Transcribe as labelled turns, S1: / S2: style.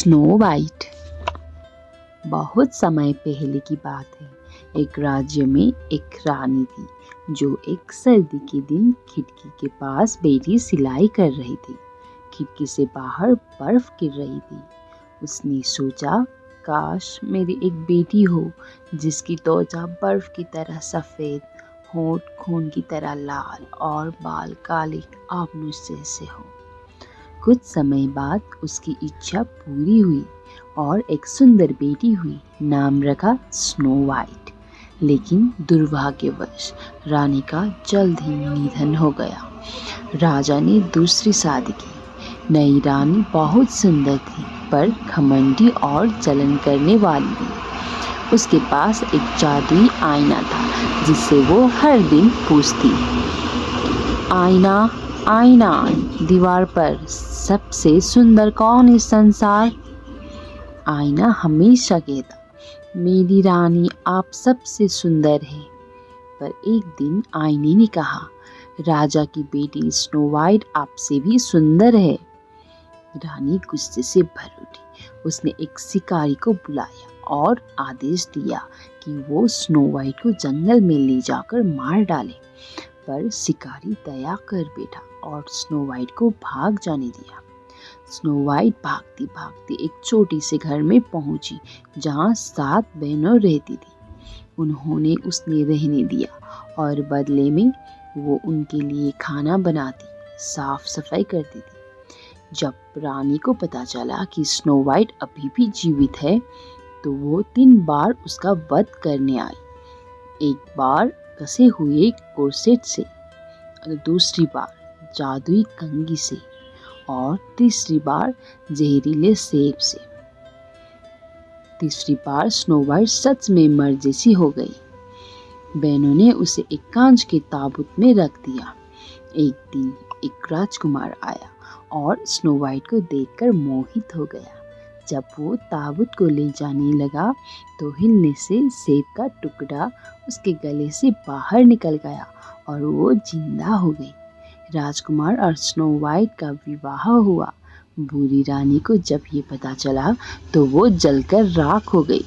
S1: Snow white. बहुत समय पहले की बात है। एक राज्य में एक रानी थी जो एक सर्दी के दिन खिड़की के पास बैठी सिलाई कर रही थी। खिड़की से बाहर बर्फ गिर रही थी। उसने सोचा, काश मेरी एक बेटी हो जिसकी त्वचा बर्फ की तरह सफ़ेद, होंठ खून की तरह लाल और बाल काले आपनों जैसे हो। कुछ समय बाद उसकी इच्छा पूरी हुई और एक सुंदर बेटी हुई। नाम रखा स्नो वाइट। लेकिन दुर्भाग्यवश रानी का जल्द ही निधन हो गया। राजा ने दूसरी शादी की। नई रानी बहुत सुंदर थी पर घमंडी और जलन करने वाली थी। उसके पास एक जादुई आईना था जिससे वो हर दिन पूछती, आईना आईना, दीवार पर सबसे सुंदर कौन है संसार? आईना हमेशा कहता, मेरी रानी आप सबसे सुंदर है। पर एक दिन आईने ने कहा, राजा की बेटी स्नो वाइट आपसे भी सुंदर है। रानी गुस्से से भर उठी। उसने एक शिकारी को बुलाया और आदेश दिया कि वो स्नो वाइट को जंगल में ले जाकर मार डाले। पर शिकारी दया कर बैठा और स्नो वाइट को भाग जाने दिया। स्नो वाइट भागती भागती एक छोटी से घर में पहुंची जहां 7 बहनों रहती थी। उन्होंने उसने रहने दिया और बदले में वो उनके लिए खाना बनाती, साफ सफाई करती थी। जब रानी को पता चला कि स्नो वाइट अभी भी जीवित है तो वो 3 बार उसका वध करने आई। एक बार कसे हुए कोर्सेट से, दूसरी बार जादुई कंघी से और तीसरी बार जहरीले सेब से। तीसरी बार स्नो वाइट सच में मर जैसी हो गई। बहनों ने उसे एक कांच के ताबूत में रख दिया। एक दिन एक राजकुमार आया और स्नो वाइट को देखकर मोहित हो गया। जब वो ताबूत को ले जाने लगा तो हिलने से सेब का टुकड़ा उसके गले से बाहर निकल गया और वो जिंदा हो गई। राजकुमार और स्नो वाइट का विवाह हुआ। बुरी रानी को जब ये पता चला तो वो जलकर राख हो गई।